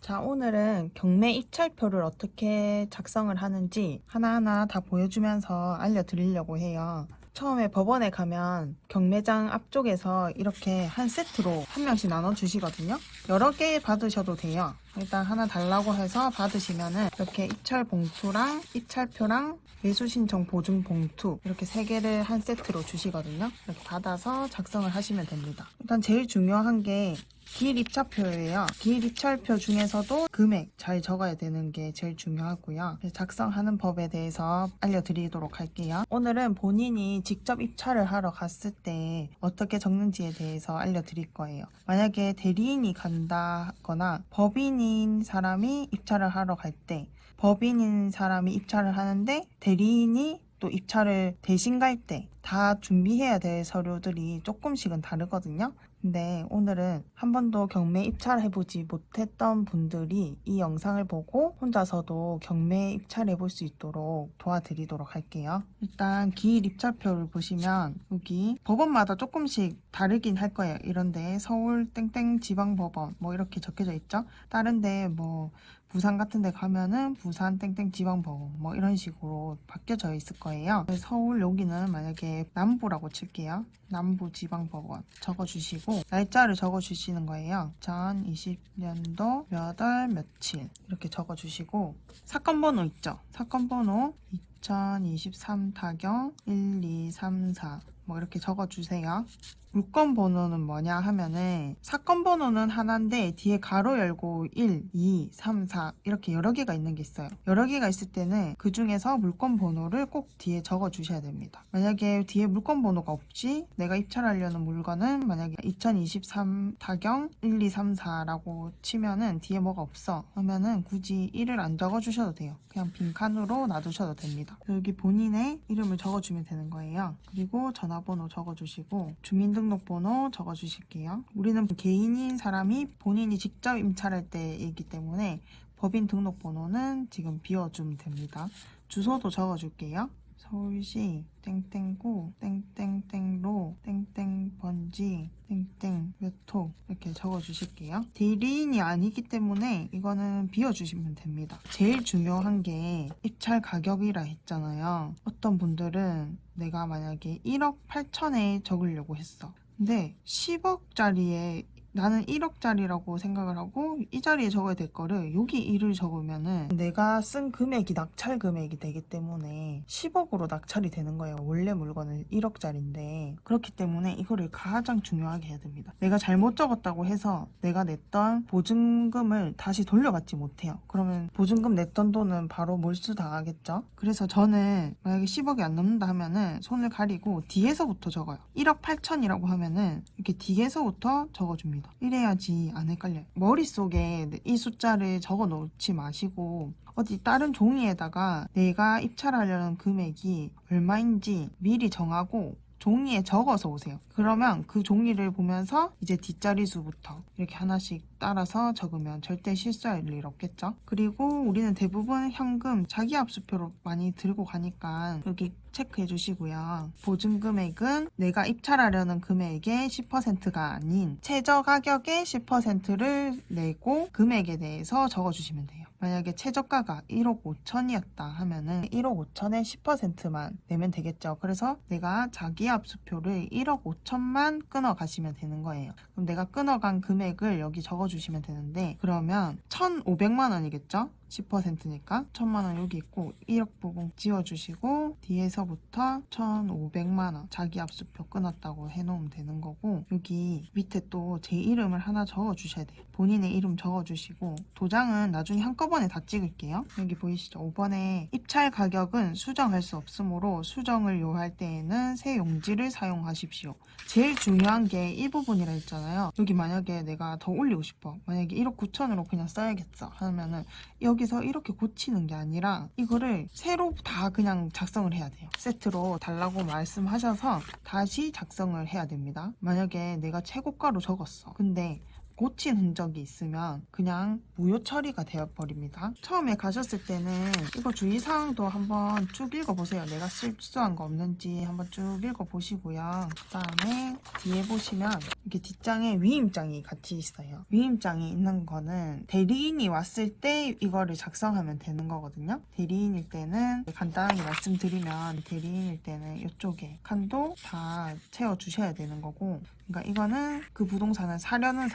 자, 오늘은 경매 입찰표를 어떻게 작성을 하는지 하나하나 다 보여주면서 알려드리려고 해요. 처음에 법원에 가면 경매장 앞쪽에서 이렇게 한 세트로 한 명씩 나눠주시거든요. 여러 개 받으셔도 돼요. 일단 하나 달라고 해서 받으시면은 이렇게 입찰 봉투랑 입찰표랑 매수 신청 보증 봉투 이렇게 세 개를 한 세트로 주시거든요. 이렇게 받아서 작성을 하시면 됩니다. 일단 제일 중요한 게 기일 입찰표예요. 기일 입찰표 중에서도 금액 잘 적어야 되는 게 제일 중요하고요. 작성하는 법에 대해서 알려드리도록 할게요. 오늘은 본인이 직접 입찰을 하러 갔을 때 어떻게 적는지에 대해서 알려드릴 거예요. 만약에 대리인이 간다거나 법인인 사람이 입찰을 하러 갈 때 법인인 사람이 입찰을 하는데 대리인이 또 입찰을 대신 갈 때 다 준비해야 될 서류들이 조금씩은 다르거든요. 근데 오늘은 한 번도 경매 입찰해보지 못했던 분들이 이 영상을 보고 혼자서도 경매 입찰해볼 수 있도록 도와드리도록 할게요. 일단 기일 입찰표를 보시면 여기 법원마다 조금씩 다르긴 할 거예요. 이런데 서울 땡땡 지방법원 뭐 이렇게 적혀져 있죠. 다른데 뭐 부산 같은 데 가면은 부산 땡땡 지방법원 뭐 이런 식으로 바뀌어져 있을 거예요. 서울 여기는 만약에 남부라고 칠게요. 남부지방법원 적어주시고 날짜를 적어주시는 거예요. 2020년도 몇 월 며칠 이렇게 적어주시고 사건 번호 있죠. 사건 번호 2023 타경 1234 뭐 이렇게 적어주세요. 물건 번호는 뭐냐 하면은 사건 번호는 하나인데 뒤에 가로 열고 1, 2, 3, 4 이렇게 여러 개가 있는 게 있어요. 여러 개가 있을 때는 그 중에서 물건 번호를 꼭 뒤에 적어 주셔야 됩니다. 만약에 뒤에 물건 번호가 없이 내가 입찰하려는 물건은 만약에 2023 타경 1, 2, 3, 4라고 치면은 뒤에 뭐가 없어 하면은 굳이 1을 안 적어 주셔도 돼요. 그냥 빈칸으로 놔두셔도 됩니다. 여기 본인의 이름을 적어주면 되는 거예요. 그리고 전화번호 적어주시고 주민등록번호 적어주실게요. 우리는 개인인 사람이 본인이 직접 임차할 때이기 때문에 법인 등록번호는 지금 비워주면 됩니다. 주소도 적어줄게요. 서울시 땡땡구 땡땡땡로 땡땡번지 땡땡 몇호 이렇게 적어주실게요. 대리인이 아니기 때문에 이거는 비워주시면 됩니다. 제일 중요한 게 입찰 가격이라 했잖아요. 어떤 분들은 내가 만약에 1억 8천에 적으려고 했어. 근데 10억짜리에 나는 1억짜리라고 생각을 하고 이 자리에 적어야 될 거를 여기 1을 적으면은 내가 쓴 금액이 낙찰 금액이 되기 때문에 10억으로 낙찰이 되는 거예요. 원래 물건은 1억짜리인데 그렇기 때문에 이거를 가장 중요하게 해야 됩니다. 내가 잘못 적었다고 해서 내가 냈던 보증금을 다시 돌려받지 못해요. 그러면 보증금 냈던 돈은 바로 몰수 당하겠죠. 그래서 저는 만약에 10억이 안 넘는다 하면은 손을 가리고 뒤에서부터 적어요. 1억 8천이라고 하면은 이렇게 뒤에서부터 적어줍니다. 이래야지 안 헷갈려요. 머릿속에 이 숫자를 적어 놓지 마시고 어디 다른 종이에다가 내가 입찰하려는 금액이 얼마인지 미리 정하고 종이에 적어서 오세요. 그러면 그 종이를 보면서 이제 뒷자리 수부터 이렇게 하나씩 따라서 적으면 절대 실수할 일 없겠죠. 그리고 우리는 대부분 현금 자기압수표로 많이 들고 가니까 여기 체크해 주시고요. 보증 금액은 내가 입찰하려는 금액의 10%가 아닌 최저 가격의 10%를 내고 금액에 대해서 적어주시면 돼요. 만약에 최저가가 1억 5천이었다 하면은 1억 5천에 10%만 내면 되겠죠. 그래서 내가 자기압수표를 1억 5천만 끊어 가시면 되는 거예요. 그럼 내가 끊어간 금액을 여기 적어주시면 되는데 그러면 1,500만 원이겠죠? 10%니까 1,000만 원 여기 있고 1억 부분 지워주시고 뒤에서부터 1,500만 원 자기압수표 끊었다고 해놓으면 되는 거고 여기 밑에 또 제 이름을 하나 적어주셔야 돼요. 본인의 이름 적어주시고 도장은 나중에 한꺼번에 다 찍을게요. 여기 보이시죠? 5번에 입찰 가격은 수정할 수 없으므로 수정을 요할 때에는 새 용지를 사용하십시오. 제일 중요한 게 이 부분이라 했잖아요. 여기 만약에 내가 더 올리고 싶어. 만약에 1억 9천으로 그냥 써야겠어 하면은 여기서 이렇게 고치는 게 아니라 이거를 새로 다 그냥 작성을 해야 돼요. 세트로 달라고 말씀하셔서 다시 작성을 해야 됩니다. 만약에 내가 최고가로 적었어. 근데 고친 흔적이 있으면 그냥 무효 처리가 되어버립니다. 처음에 가셨을 때는 이거 주의사항도 한번 쭉 읽어보세요. 내가 실수한 거 없는지 한번 쭉 읽어보시고요. 그 다음에 뒤에 보시면 이렇게 뒷장에 위임장이 같이 있어요. 위임장이 있는 거는 대리인이 왔을 때 이거를 작성하면 되는 거거든요. 대리인일 때는 간단하게 말씀드리면 대리인일 때는 이쪽에 칸도 다 채워주셔야 되는 거고, 그러니까 이거는 그 부동산을 사려는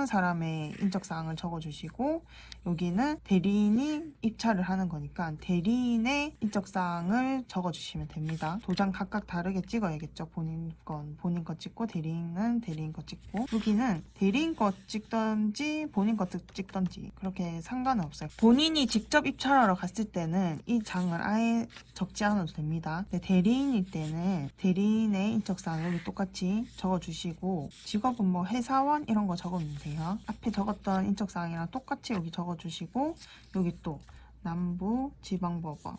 사람의 인적사항을 적어주시고, 여기는 대리인이 입찰을 하는 거니까 대리인의 인적사항을 적어주시면 됩니다. 도장 각각 다르게 찍어야겠죠. 본인 거 찍고, 대리인은 대리인 거 찍고, 여기는 대리인 거 찍던지 본인 거 찍던지 그렇게 상관은 없어요. 본인이 직접 입찰하러 갔을 때는 이 장을 아예 적지 않아도 됩니다. 근데 대리인일 때는 대리인의 인적사항 여기 똑같이 적어주시고, 직업은 뭐 회사원 이런 거 적으면 돼요. 앞에 적었던 인적사항이랑 똑같이 여기 적어주시고, 여기 또 남부지방법원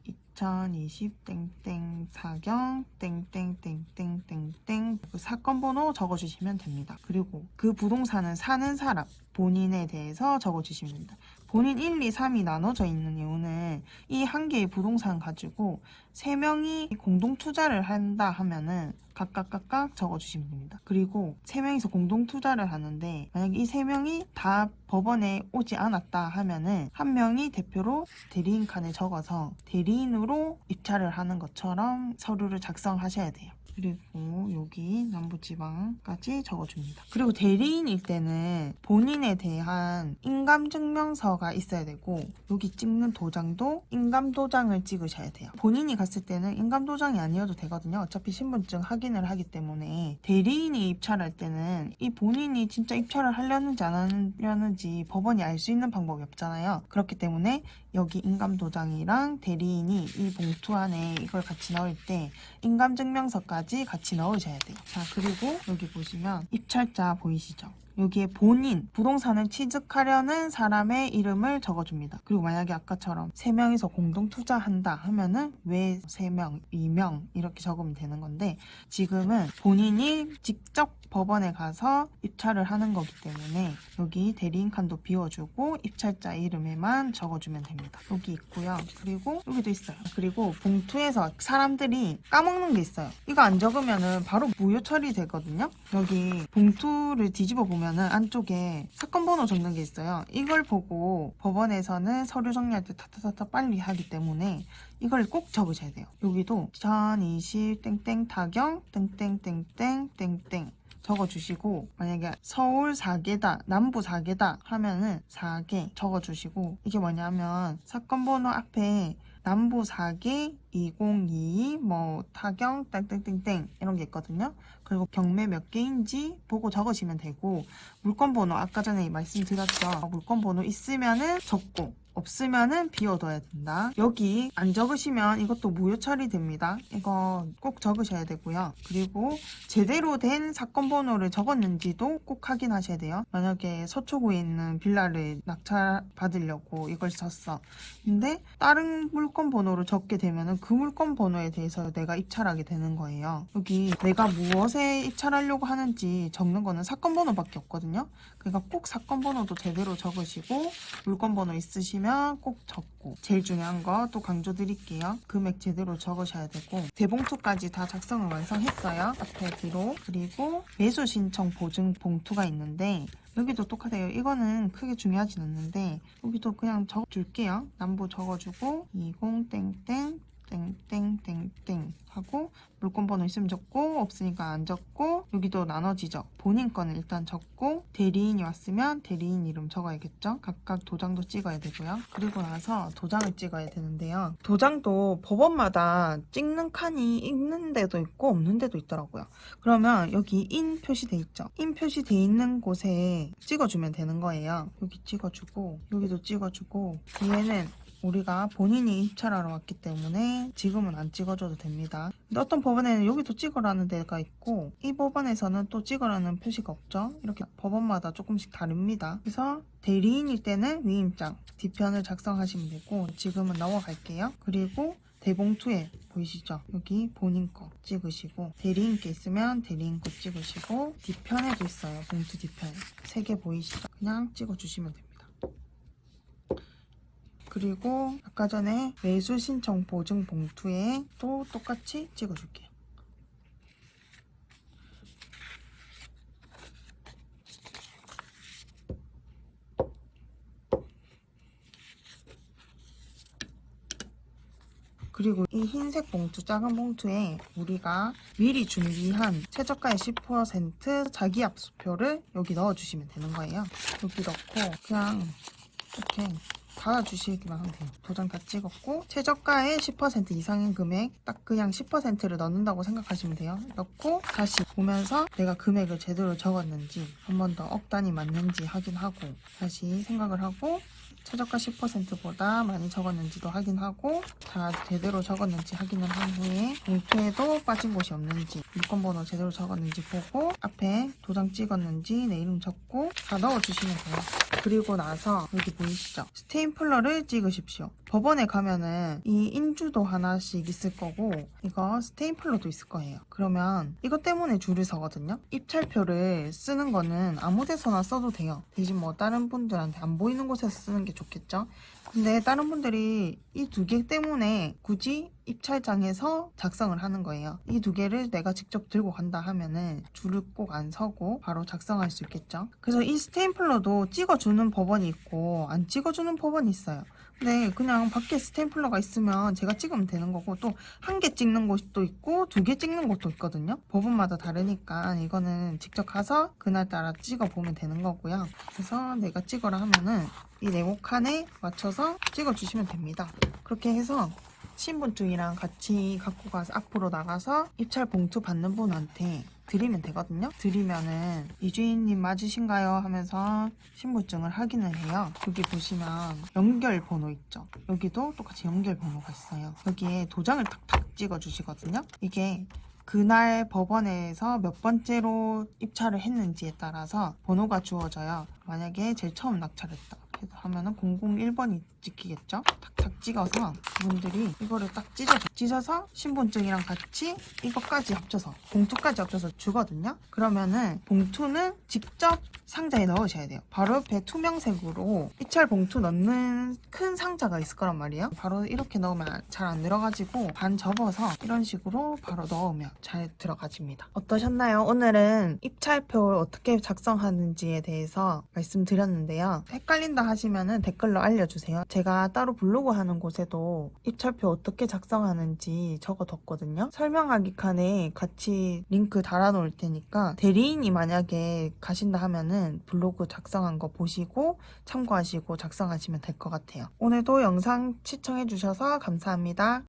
2020 땡땡 사경 땡땡땡땡땡땡 그 사건 번호 적어주시면 됩니다. 그리고 그 부동산을 사는 사람 본인에 대해서 적어주시면 됩니다. 본인 1, 2, 3이 나눠져 있는 이유는 이 한 개의 부동산 가지고 3명이 공동 투자를 한다 하면은 각각 적어주시면 됩니다. 그리고 3명이서 공동 투자를 하는데 만약에 이 3명이 다 법원에 오지 않았다 하면은 한 명이 대표로 대리인 칸에 적어서 대리인으로 입찰을 하는 것처럼 서류를 작성하셔야 돼요. 그리고 여기 남부지방까지 적어줍니다. 그리고 대리인일 때는 본인에 대한 인감증명서가 있어야 되고, 여기 찍는 도장도 인감도장을 찍으셔야 돼요. 본인이 갔을 때는 인감도장이 아니어도 되거든요. 어차피 신분증 확인을 하기 때문에. 대리인이 입찰할 때는 이 본인이 진짜 입찰을 하려는지 안 하려는지 법원이 알 수 있는 방법이 없잖아요. 그렇기 때문에 여기 인감도장이랑 대리인이 이 봉투 안에 이걸 같이 넣을 때 인감증명서까지 같이 넣으셔야 돼요. 자, 그리고 여기 보시면 입찰자 보이시죠? 여기에 본인, 부동산을 취득하려는 사람의 이름을 적어줍니다. 그리고 만약에 아까처럼 3명이서 공동 투자한다 하면은 왜 3명, 2명 이렇게 적으면 되는 건데, 지금은 본인이 직접 법원에 가서 입찰을 하는 거기 때문에 여기 대리인 칸도 비워주고 입찰자 이름에만 적어주면 됩니다. 여기 있고요. 그리고 여기도 있어요. 그리고 봉투에서 사람들이 까먹는 게 있어요. 이거 안 적으면은 바로 무효 처리되거든요. 여기 봉투를 뒤집어 보면은 안쪽에 사건 번호 적는 게 있어요. 이걸 보고 법원에서는 서류 정리할 때 타타타타 빨리 하기 때문에 이걸 꼭 적으셔야 돼요. 여기도 2020 땡땡 타경 땡땡땡땡 땡땡 적어주시고, 만약에 서울 4개다, 남부 4개다 하면은 4개 적어주시고, 이게 뭐냐면 사건 번호 앞에 남부 4개 2022 뭐 타경 땡땡땡땡 이런 게 있거든요. 그리고 경매 몇 개인지 보고 적으시면 되고, 물건 번호 아까 전에 말씀드렸죠. 물건 번호 있으면은 적고 없으면은 비워둬야 된다. 여기 안 적으시면 이것도 무효 처리됩니다. 이거 꼭 적으셔야 되고요. 그리고 제대로 된 사건 번호를 적었는지도 꼭 확인하셔야 돼요. 만약에 서초구에 있는 빌라를 낙찰받으려고 이걸 썼어. 근데 다른 물건 번호를 적게 되면은 그 물건 번호에 대해서 내가 입찰하게 되는 거예요. 여기 내가 무엇에 입찰하려고 하는지 적는 거는 사건 번호밖에 없거든요. 그러니까 꼭 사건 번호도 제대로 적으시고, 물건 번호 있으시면 꼭 적고, 제일 중요한 거 또 강조드릴게요. 금액 제대로 적으셔야 되고, 대봉투까지 다 작성을 완성했어요. 앞에 뒤로. 그리고 매수 신청 보증 봉투가 있는데 여기도 똑같아요. 이거는 크게 중요하진 않는데 여기도 그냥 적어줄게요. 남부 적어주고 20땡땡 땡땡땡땡 하고, 물건 번호 있으면 적고 없으니까 안 적고, 여기도 나눠지죠. 본인 거는 일단 적고, 대리인이 왔으면 대리인 이름 적어야겠죠. 각각 도장도 찍어야 되고요. 그리고 나서 도장을 찍어야 되는데요. 도장도 법원마다 찍는 칸이 있는 데도 있고 없는 데도 있더라고요. 그러면 여기 인 표시돼 있죠. 인 표시돼 있는 곳에 찍어주면 되는 거예요. 여기 찍어주고 여기도 찍어주고, 뒤에는 우리가 본인이 입찰하러 왔기 때문에 지금은 안 찍어줘도 됩니다. 근데 어떤 법원에는 여기도 찍으라는 데가 있고, 이 법원에서는 또 찍으라는 표시가 없죠. 이렇게 법원마다 조금씩 다릅니다. 그래서 대리인일 때는 위임장 뒤편을 작성하시면 되고, 지금은 넘어갈게요. 그리고 대봉투에 보이시죠? 여기 본인 거 찍으시고, 대리인 게 있으면 대리인 거 찍으시고, 뒤편에도 있어요. 봉투 뒤편에 3개 보이시죠? 그냥 찍어주시면 됩니다. 그리고 아까 전에 매수 신청 보증 봉투에 또 똑같이 찍어줄게요. 그리고 이 흰색 봉투, 작은 봉투에 우리가 미리 준비한 최저가의 10% 자기 압수표를 여기 넣어주시면 되는 거예요. 여기 넣고 그냥 이렇게 닫아주시기만 하면 돼요. 도장 다 찍었고, 최저가의 10% 이상인 금액, 딱 그냥 10%를 넣는다고 생각하시면 돼요. 넣고 다시 보면서 내가 금액을 제대로 적었는지, 한 번 더 억 단위 맞는지 확인하고, 다시 생각을 하고, 최저가 10%보다 많이 적었는지도 확인하고, 다 제대로 적었는지 확인을 한 후에 봉투에도 빠진 곳이 없는지, 물건번호 제대로 적었는지 보고, 앞에 도장 찍었는지 내 이름 적고 다 넣어주시면 돼요. 그리고 나서 여기 보이시죠? 스테인플러를 찍으십시오. 법원에 가면은 이 인주도 하나씩 있을 거고, 이거 스테인플러도 있을 거예요. 그러면 이것 때문에 줄을 서거든요. 입찰표를 쓰는 거는 아무 데서나 써도 돼요. 대신 뭐 다른 분들한테 안 보이는 곳에서 쓰는 게 좋겠죠. 근데 다른 분들이 이 2개 때문에 굳이 입찰장에서 작성을 하는 거예요. 이 2개를 내가 직접 들고 간다 하면은 줄을 꼭 안 서고 바로 작성할 수 있겠죠. 그래서 이 스테인플러도 찍어주는 법원이 있고 안 찍어주는 법원이 있어요. 근데 그냥 밖에 스테인플러가 있으면 제가 찍으면 되는 거고, 또 1개 찍는 곳도 있고 2개 찍는 곳도 있거든요. 법원마다 다르니까 이거는 직접 가서 그날따라 찍어보면 되는 거고요. 그래서 내가 찍어라 하면은 이 네모칸에 맞춰서 찍어주시면 됩니다. 그렇게 해서 신분증이랑 같이 갖고 가서 앞으로 나가서 입찰 봉투 받는 분한테 드리면 되거든요. 드리면은 이주인님 맞으신가요? 하면서 신분증을 확인을 해요. 여기 보시면 연결 번호 있죠. 여기도 똑같이 연결 번호가 있어요. 여기에 도장을 탁탁 찍어 주시거든요. 이게 그날 법원에서 몇 번째로 입찰을 했는지에 따라서 번호가 주어져요. 만약에 제일 처음 낙찰했다 하면은 001번이 찍히겠죠? 탁탁 찍어서 분들이 이거를 딱 찢어서 신분증이랑 같이 이것까지 합쳐서, 봉투까지 합쳐서 주거든요. 그러면은 봉투는 직접 상자에 넣으셔야 돼요. 바로 옆에 투명색으로 입찰 봉투 넣는 큰 상자가 있을 거란 말이에요. 바로 이렇게 넣으면 잘 안 들어가지고 반 접어서 이런 식으로 바로 넣으면 잘 들어가집니다. 어떠셨나요? 오늘은 입찰표를 어떻게 작성하는지에 대해서 말씀드렸는데요. 헷갈린다 하시면은 댓글로 알려주세요. 제가 따로 블로그 하는 곳에도 입찰표 어떻게 작성하는지 적어뒀거든요. 설명하기 칸에 같이 링크 달아놓을 테니까 대리인이 만약에 가신다 하면은 블로그 작성한 거 보시고 참고하시고 작성하시면 될 것 같아요. 오늘도 영상 시청해주셔서 감사합니다.